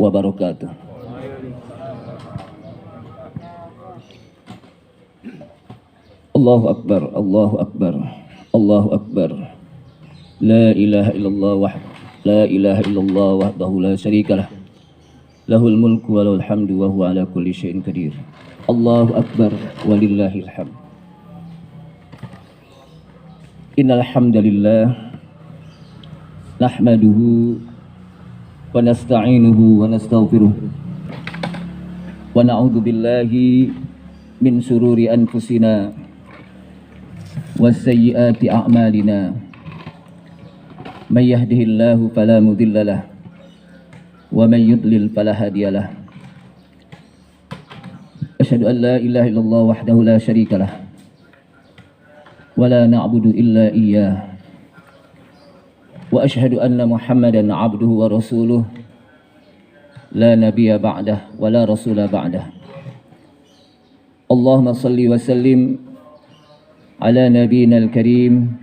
wabarakatuh. Allahu Akbar, Allahu Akbar, Allahu Akbar. La ilaha illallah wahdahu la syarikalah. Lahul mulku wa lahul hamdu wa huwa ala kulli syai'in qadir. Allahu Akbar walillahil hamd. Innal hamdalillah nahmaduhu wa nasta'inuhu wa nastaghfiruh wa na'udzu billahi min sururi anfusina wa sayyiati a'malina. May yahdihillahu fala mudhillalah wa may yudlil fala hadiyalah. Asyhadu an la ilaha illallah wahdahu la syarikalah wa la na'budu illa iyyah. Wa asyhadu anna Muhammadan 'abduhu wa rasuluh la nabiyya ba'dah wa la rasula ba'dah. Allahumma salli wa sallim ala nabiyyina al-karim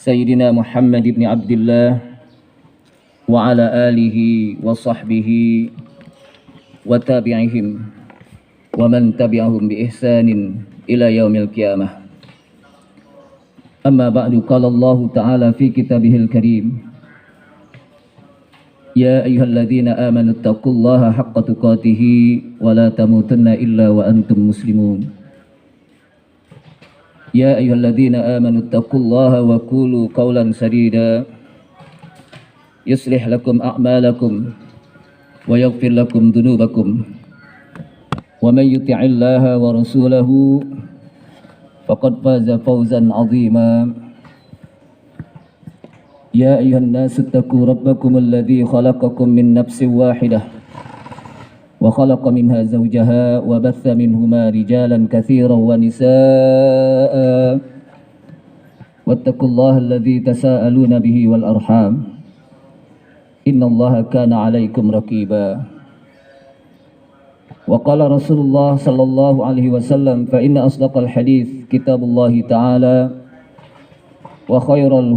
Sayyidina Muhammad ibn Abdullah wa ala alihi wa sahbihi wa tabi'ihim wa man tabi'ahum bi ihsanin ila yaumil qiyamah. Amma ba'du, qala Allah ta'ala fi kitabihil karim, ya ayyuhalladzina amanu taqullaha haqqa tuqatih wa la tamutunna illa wa antum muslimun. Ya ayyuhalladzina amanu taqullaha wa qulu qawlan sadida yuslih lakum a'malakum wa yaghfir lakum dhunubakum wa man yuti'illaha wa rasulahu faqad faza fawzan 'azima. Ya ayyuhan nasu taqu rabbakum alladzi khalaqakum min nafsin wahidah wa khalaqa minha zawjaha wa batha minhuma rijalan katsiran wa nisaa'a wattaqullaha alladzi tasaaluna bihi wal arham innallaha kana 'alaikum raqiba. Wa qala Rasulullah sallallahu alaihi wasallam, fa inna asdaqal hadits kitabullahi ta'ala wa khairal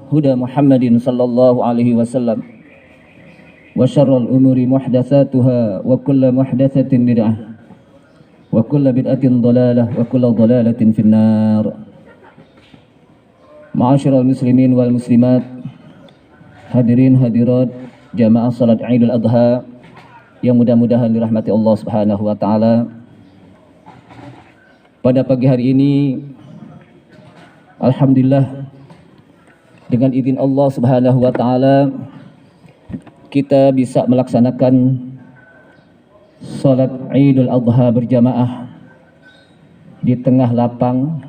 huda Muhammadin sallallahu alaihi wasallam wa syarrul umuri muhdatsatuha wa kullu muhdatsatin bid'ah wa kullu bid'atin dhalalah wa kullu dhalalatin finnar. Ma'asyiral muslimin wal muslimat, hadirin hadirat jamaah salat Idul Adha yang mudah-mudahan dirahmati Allah Subhanahu wa taala. Pada pagi hari ini alhamdulillah dengan izin Allah Subhanahu wa taala kita bisa melaksanakan salat Idul Adha berjamaah di tengah lapang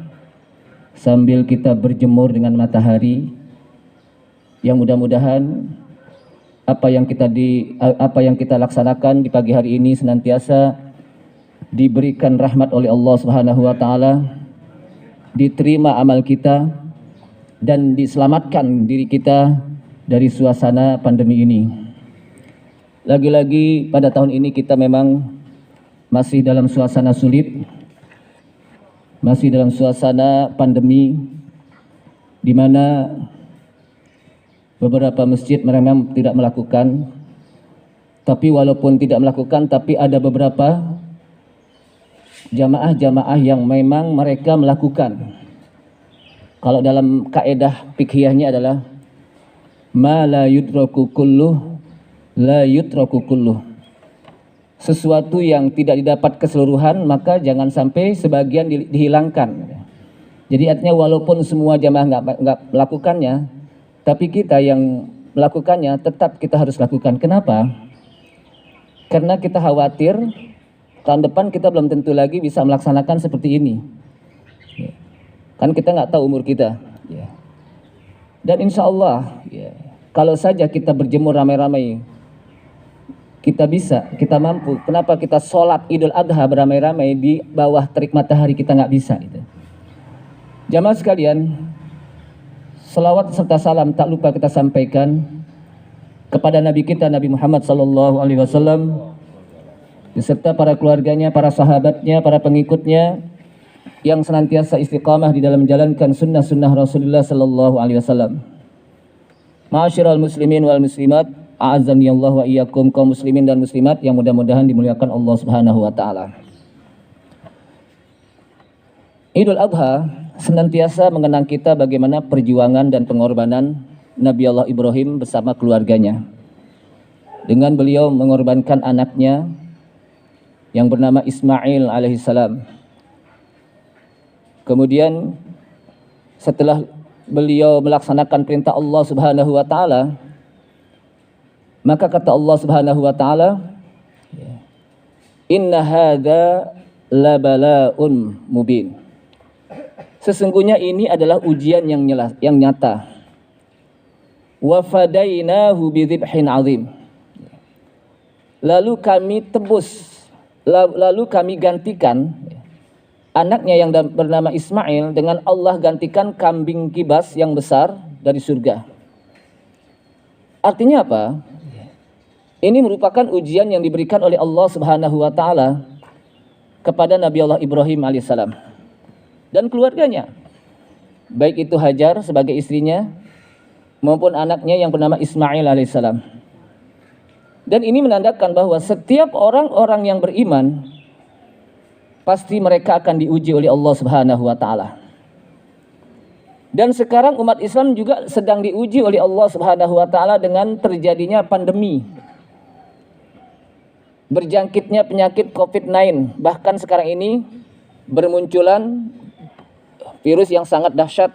sambil kita berjemur dengan matahari, yang mudah-mudahan apa yang kita laksanakan di pagi hari ini senantiasa diberikan rahmat oleh Allah Subhanahu wa taala, diterima amal kita dan diselamatkan diri kita dari suasana pandemi ini. Lagi-lagi pada tahun ini kita memang masih dalam suasana sulit, masih dalam suasana pandemi, di mana beberapa masjid memang tidak melakukan, tapi walaupun tidak melakukan, tapi ada beberapa jamaah-jamaah yang memang mereka melakukan. Kalau dalam kaidah fikhiyahnya adalah ma la yudraku kulluh la yutraku kulluh. Sesuatu yang tidak didapat keseluruhan maka jangan sampai sebagian dihilangkan. Jadi artinya walaupun semua jamaah nggak melakukannya, tapi kita yang melakukannya tetap kita harus lakukan. Kenapa? Karena kita khawatir tahun depan kita belum tentu lagi bisa melaksanakan seperti ini. Kan kita nggak tahu umur kita. Dan insya Allah, kalau saja kita berjemur ramai-ramai, kita mampu. Kenapa kita sholat Idul Adha beramai-ramai di bawah terik matahari kita nggak bisa? Gitu. Jamaah sekalian, selawat serta salam tak lupa kita sampaikan kepada Nabi kita Nabi Muhammad SAW beserta para keluarganya, para sahabatnya, para pengikutnya yang senantiasa istiqamah di dalam menjalankan sunnah-sunnah Rasulullah SAW. Ma'asyiral muslimin wal muslimat, A'azzani Allah wa iyyakum kaum muslimin dan muslimat yang mudah-mudahan dimuliakan Allah Subhanahu wa taala. Idul Adha senantiasa mengenang kita bagaimana perjuangan dan pengorbanan Nabi Allah Ibrahim bersama keluarganya. Dengan beliau mengorbankan anaknya yang bernama Ismail alaihissalam. Kemudian setelah beliau melaksanakan perintah Allah Subhanahu wa taala, maka kata Allah Subhanahu wa taala, "Inna hadza labala'un mubin." Sesungguhnya ini adalah ujian yang nyata. Wa fadainahu bidzibhin 'adzim. Lalu kami gantikan anaknya yang bernama Ismail dengan Allah gantikan kambing kibas yang besar dari surga. Artinya apa? Ini merupakan ujian yang diberikan oleh Allah Subhanahu wa taala kepada Nabi Allah Ibrahim alaihissalam dan keluarganya. Baik itu Hajar sebagai istrinya maupun anaknya yang bernama Ismail alaihissalam. Dan ini menandakan bahwa setiap orang-orang yang beriman pasti mereka akan diuji oleh Allah Subhanahu wa taala. Dan sekarang umat Islam juga sedang diuji oleh Allah Subhanahu wa taala dengan terjadinya pandemi. Berjangkitnya penyakit COVID-19, bahkan sekarang ini bermunculan virus yang sangat dahsyat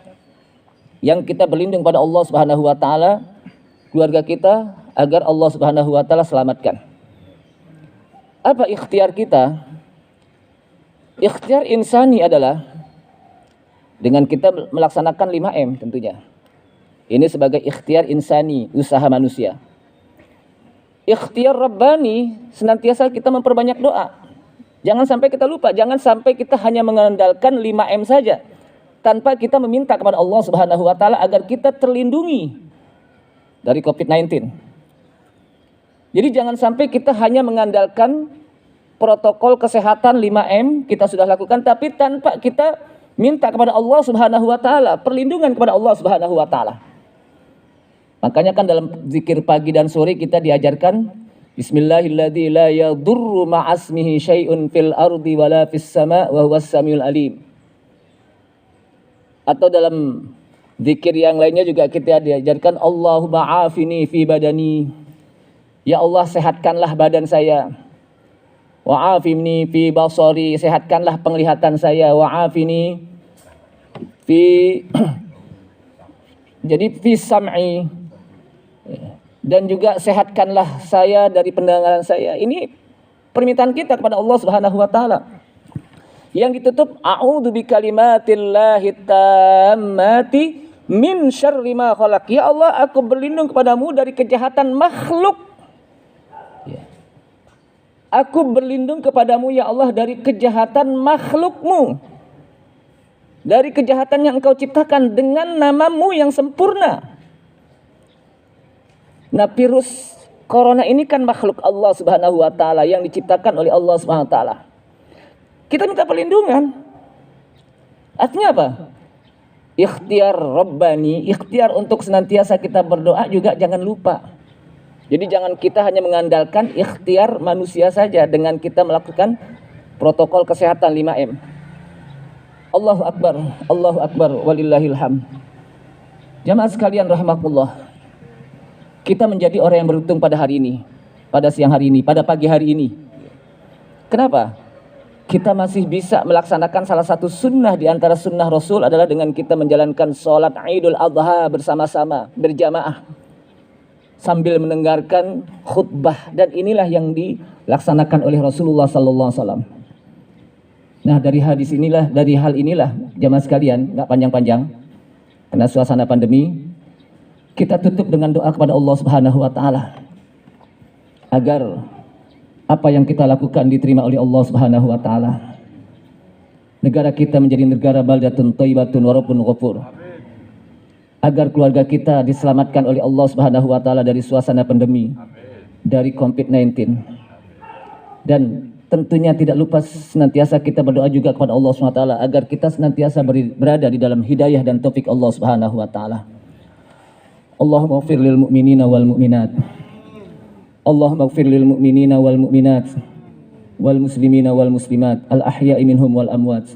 yang kita berlindung pada Allah Subhanahu wa taala, keluarga kita agar Allah Subhanahu wa taala selamatkan. Apa ikhtiar kita? Ikhtiar insani adalah dengan kita melaksanakan 5M tentunya. Ini sebagai ikhtiar insani, usaha manusia. Ikhtiar rabbani, senantiasa kita memperbanyak doa. Jangan sampai kita lupa, jangan sampai kita hanya mengandalkan 5M saja tanpa kita meminta kepada Allah Subhanahu wa taala agar kita terlindungi dari COVID-19. Jadi jangan sampai kita hanya mengandalkan protokol kesehatan 5M kita sudah lakukan tapi tanpa kita minta kepada Allah Subhanahu wa taala, perlindungan kepada Allah Subhanahu wa taala. Makanya kan dalam zikir pagi dan sore kita diajarkan Bismillahilladzi la yadurru ma'asmihi syai'un fil ardi wala fis sama' wa huwas samiul alim. Atau dalam zikir yang lainnya juga kita diajarkan Allahumma afini fi badani. Ya Allah, sehatkanlah badan saya. Wa afini fi basari, sehatkanlah penglihatan saya. Wa afini fi jadi fi sam'i, dan juga sehatkanlah saya dari pendengaran saya. Ini permintaan kita kepada Allah Subhanahu wa taala. Yang ditutup a'udzu bikalimatillahi tammati min syarri ma khalaq. Ya Allah, aku berlindung kepadamu dari kejahatan makhluk. Aku berlindung kepadamu ya Allah dari kejahatan makhlukmu, dari kejahatan yang engkau ciptakan dengan namamu yang sempurna. Nah, virus corona ini kan makhluk Allah Subhanahu wa taala yang diciptakan oleh Allah Subhanahu wa taala. Kita minta perlindungan. Artinya apa? Ikhtiar rabbani, ikhtiar untuk senantiasa kita berdoa juga jangan lupa. Jadi jangan kita hanya mengandalkan ikhtiar manusia saja dengan kita melakukan protokol kesehatan 5M. Allahu Akbar, walillahil hamd. Jamaah sekalian rahimakumullah. Kita menjadi orang yang beruntung pada hari ini, pada siang hari ini, pada pagi hari ini. Kenapa? Kita masih bisa melaksanakan salah satu sunnah di antara sunnah Rasul adalah dengan kita menjalankan sholat Idul Adha bersama-sama, berjamaah, sambil mendengarkan khutbah, dan inilah yang dilaksanakan oleh Rasulullah sallallahu alaihi wasallam. Nah, dari hal inilah jamaah sekalian, enggak panjang-panjang karena suasana pandemi, kita tutup dengan doa kepada Allah Subhanahu wa taala agar apa yang kita lakukan diterima oleh Allah Subhanahu wa taala. Negara kita menjadi negara baldatun thayyibatun wa rabbun ghafur. Agar keluarga kita diselamatkan oleh Allah Subhanahu wa taala dari suasana pandemi, dari COVID-19. Dan tentunya tidak lupa senantiasa kita berdoa juga kepada Allah Subhanahu wa taala agar kita senantiasa berada di dalam hidayah dan taufik Allah Subhanahu wa taala. Allahumma ighfir lil mu'minina wal mu'minat Allahumma ighfir lil mu'minina wal mu'minat wal muslimina wal muslimat al ahya'i minhum wal amwat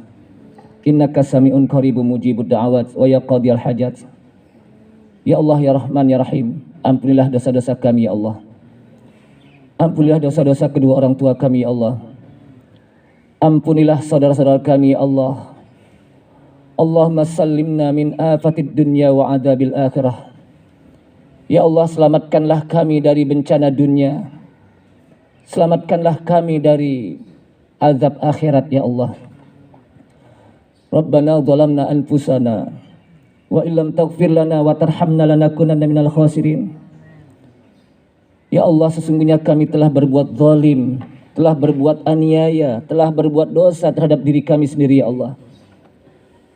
innaka sami'un qaribun mujibud da'awat wa ya qadiyal hajat. Ya Allah ya Rahman ya Rahim, ampunilah dosa-dosa kami ya Allah. Ampunilah dosa-dosa kedua orang tua kami ya Allah. Ampunilah saudara-saudara kami ya Allah. Allahumma sallimna min afatid dunya wa adabil akhirah. Ya Allah, selamatkanlah kami dari bencana dunia. Selamatkanlah kami dari azab akhirat ya Allah. Rabbana zalamna anfusana wa illam taghfir lana wa tarhamna lanakunanna minal khasirin. Ya Allah, sesungguhnya kami telah berbuat zalim, telah berbuat aniaya, telah berbuat dosa terhadap diri kami sendiri ya Allah.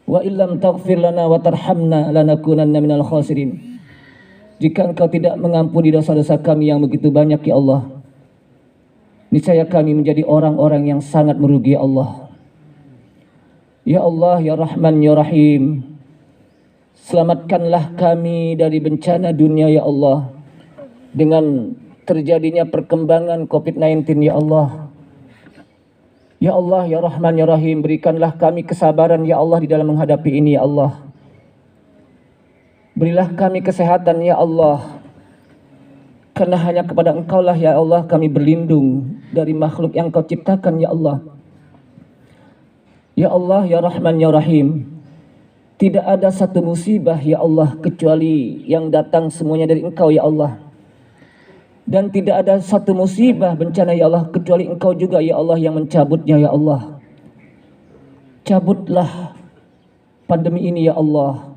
Wa illam taghfir lana wa tarhamna lanakunanna minal khasirin. Jika Engkau tidak mengampuni dosa-dosa kami yang begitu banyak ya Allah, niscaya kami menjadi orang-orang yang sangat merugi ya Allah. Ya Allah ya Rahman ya Rahim, selamatkanlah kami dari bencana dunia ya Allah. Dengan terjadinya perkembangan COVID-19 ya Allah. Ya Allah ya Rahman ya Rahim, berikanlah kami kesabaran ya Allah di dalam menghadapi ini ya Allah. Berilah kami kesehatan ya Allah. Karena hanya kepada Engkau lah ya Allah kami berlindung dari makhluk yang Kau ciptakan ya Allah. Ya Allah ya Rahman ya Rahim, tidak ada satu musibah ya Allah kecuali yang datang semuanya dari Engkau ya Allah. Dan tidak ada satu musibah bencana ya Allah kecuali Engkau juga ya Allah yang mencabutnya ya Allah. Cabutlah pandemi ini ya Allah.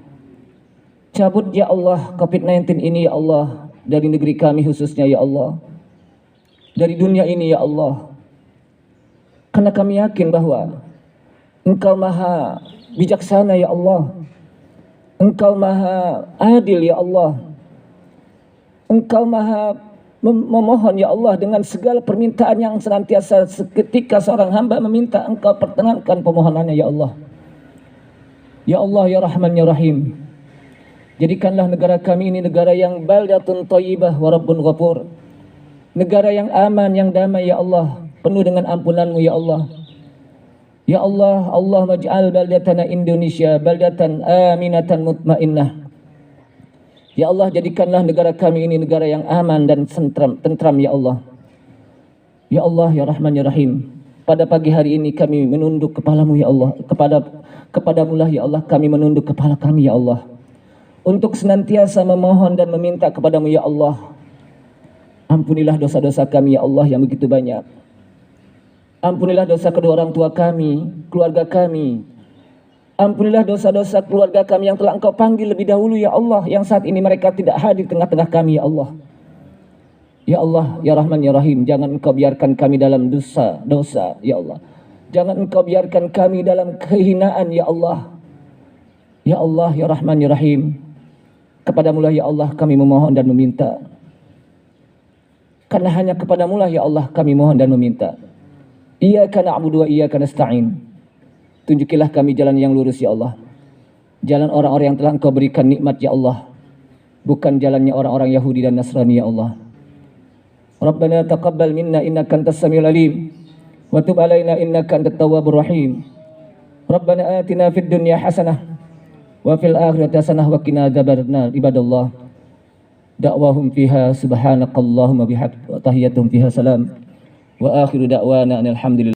Cabut ya Allah COVID-19 ini ya Allah dari negeri kami khususnya ya Allah. Dari dunia ini ya Allah. Karena kami yakin bahwa Engkau maha bijaksana ya Allah. Engkau maha adil ya Allah. Engkau maha memohon ya Allah dengan segala permintaan yang senantiasa seketika seorang hamba meminta, Engkau perkenankan permohonannya ya Allah. Ya Allah ya Rahman ya Rahim, jadikanlah negara kami ini negara yang baldatun thayyibah wa rabbun ghafur. Negara yang aman, yang damai ya Allah, penuh dengan ampunan-Mu ya Allah. Ya Allah, Allahumma ij'al baldatana Indonesia baldatan aminatan mutmainnah. Ya Allah, jadikanlah negara kami ini negara yang aman dan tentram ya Allah. Ya Allah ya Rahman ya Rahim, pada pagi hari ini kami menunduk kepala-Mu ya Allah, kepadamu lah ya Allah kami menunduk kepala kami ya Allah, untuk senantiasa memohon dan meminta kepadamu ya Allah. Ampunilah dosa-dosa kami ya Allah yang begitu banyak. Ampunilah dosa kedua orang tua kami, keluarga kami. Ampunilah dosa-dosa keluarga kami yang telah Engkau panggil lebih dahulu ya Allah, yang saat ini mereka tidak hadir tengah-tengah kami ya Allah. Ya Allah ya Rahman ya Rahim, jangan Engkau biarkan kami dalam dosa ya Allah. Jangan Engkau biarkan kami dalam kehinaan ya Allah. Ya Allah ya Rahman ya Rahim, kepadamu lah ya Allah kami memohon dan meminta. Karena hanya kepadamu lah ya Allah kami mohon dan meminta. Iyyaka na'budu wa iyyaka nasta'in. Tunjukilah kami jalan yang lurus ya Allah. Jalan orang-orang yang telah Engkau berikan nikmat ya Allah. Bukan jalannya orang-orang Yahudi dan Nasrani ya Allah. Rabbana taqabbal minna innaka antas samiul alim wa tub alaina innaka antat tawwabur rahim. Rabbana atina fid dunya hasanah wa fil akhirati hasanah wa qina adzabannar. Ibadallah, da'wahum fiha subhanakallahumma bihamdika wa tahiyyatuhum fiha salam. Wa akhiru da'wana alhamdulillah.